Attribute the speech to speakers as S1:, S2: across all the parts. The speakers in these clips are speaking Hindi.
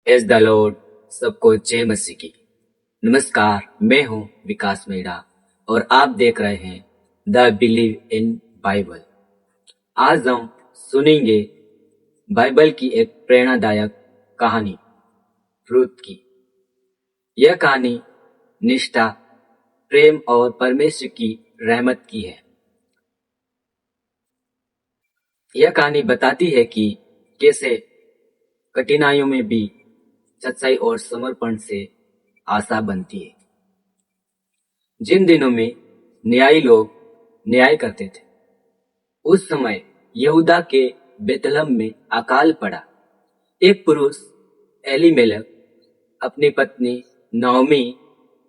S1: Praise the Lord. सबको जय मसीह की। नमस्कार, मैं हूं विकास मेड़ा और आप देख रहे हैं द बिलीव इन बाइबल। आज हम सुनेंगे बाइबल की एक प्रेरणादायक कहानी, रूथ की। यह कहानी निष्ठा, प्रेम और परमेश्वर की रहमत की है। यह कहानी बताती है कि कैसे कठिनाइयों में भी सच्चाई और समर्पण से आशा बनती है। जिन दिनों में न्यायी लोग न्याय करते थे, उस समय यहूदा के बेतलहम में अकाल पड़ा। एक पुरुष एलीमेलेक अपनी पत्नी नाओमी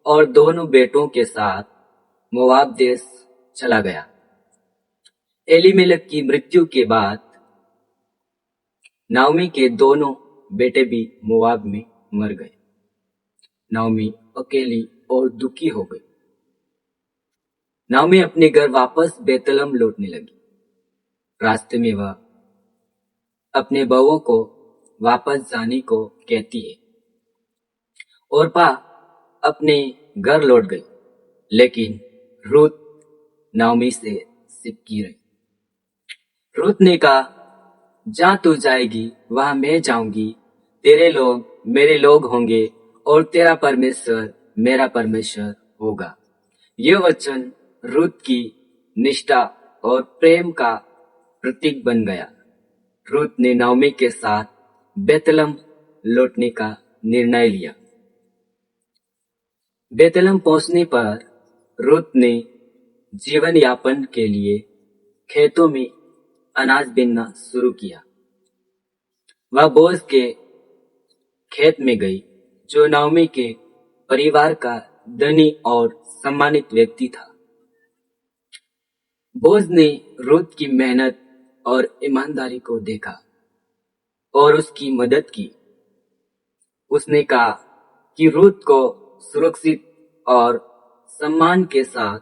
S1: और दोनों बेटों के साथ मोआब देश चला गया। एलीमेलेक की मृत्यु के बाद नाओमी के दोनों बेटे भी मोआब में मर गए। नाओमी अकेली और दुखी हो गई। नाओमी अपने घर वापस बेतलहम लौटने लगी। रास्ते में वह अपने बहुओं को वापस जाने को कहती है। ओरपा अपने घर लौट गई, लेकिन रूथ नाओमी से सिपकी रही। रूथ ने कहा, जहां तू जाएगी वहां मैं जाऊंगी, तेरे लोग मेरे लोग होंगे और तेरा परमेश्वर मेरा परमेश्वर होगा। यह वचन रूथ की निष्ठा और प्रेम का प्रतीक बन गया। रूथ ने नाओमी के साथ बेतलहम लौटने का निर्णय लिया। बेतलहम पहुंचने पर रूथ ने जीवन यापन के लिए खेतों में अनाज बीनना शुरू किया। वह बोअज के खेत में गई, जो नाओमी के परिवार का धनी और सम्मानित व्यक्ति था। बोअज ने रूथ की मेहनत और ईमानदारी को देखा और उसकी मदद की। उसने कहा कि रूथ को सुरक्षित और सम्मान के साथ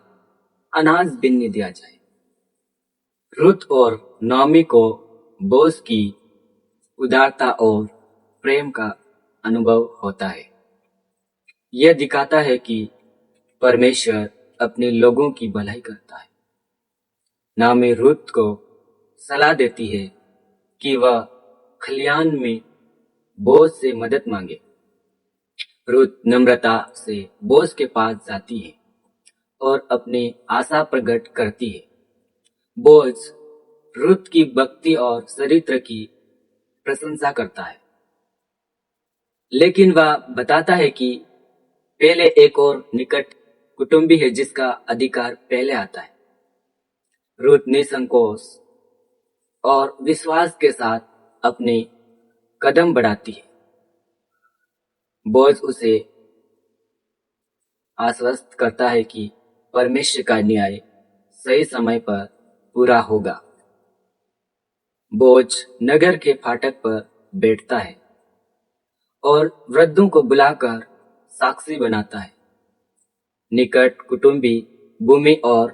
S1: अनाज बीनने दिया जाए। रूथ और नाओमी को बोअज की उदारता और प्रेम का अनुभव होता है। यह दिखाता है कि परमेश्वर अपने लोगों की भलाई करता है। नाओमी रूथ को सलाह देती है कि वह खलिहान में बोअज से मदद मांगे। रूथ नम्रता से बोअज के पास जाती है और अपनी आशा प्रकट करती है। बोअज रूथ की भक्ति और चरित्र की प्रशंसा करता है, लेकिन वह बताता है कि पहले एक और निकट कुटुंबी है जिसका अधिकार पहले आता है। रूथ निसंकोच और विश्वास के साथ अपने कदम बढ़ाती है। बोअज उसे आश्वस्त करता है कि परमेश्वर का न्याय सही समय पर पूरा होगा। बोअज नगर के फाटक पर बैठता है और वृद्धों को बुलाकर साक्षी बनाता है। निकट कुटुंबी भूमि और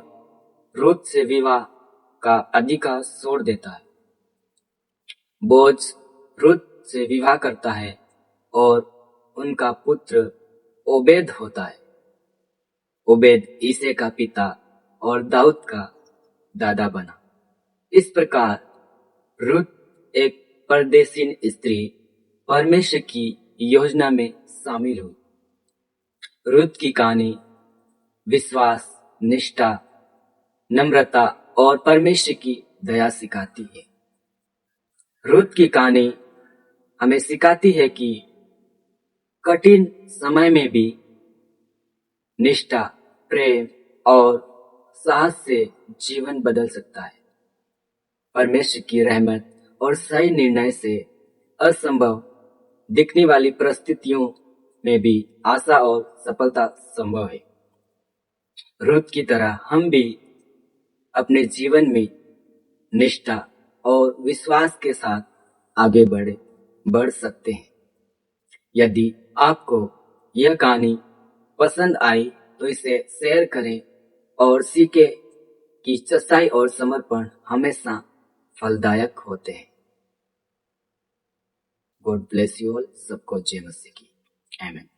S1: रूथ से विवाह का अधिकार छोड़ देता है। बोअज रूथ से विवाह करता है और उनका पुत्र ओबेद होता है। ओबेद ईसे का पिता और दाऊद का दादा बना। इस प्रकार रूथ एक परदेशीन स्त्री परमेश्वर की योजना में शामिल हुई। रूथ की कहानी विश्वास, निष्ठा, नम्रता और परमेश्वर की दया सिखाती है। रूथ की कहानी हमें सिखाती है कि कठिन समय में भी निष्ठा, प्रेम और साहस से जीवन बदल सकता है। परमेश्वर की रहमत और सही निर्णय से असंभव दिखने वाली परिस्थितियों में भी आशा और सफलता संभव है। रूथ की तरह हम भी अपने जीवन में निष्ठा और विश्वास के साथ आगे बढ़ सकते हैं। यदि आपको यह कहानी पसंद आई तो इसे शेयर करें और सीखें कि सच्चाई और समर्पण हमेशा फलदायक होते हैं। God bless you all. सबको जय मसीह की। आमीन।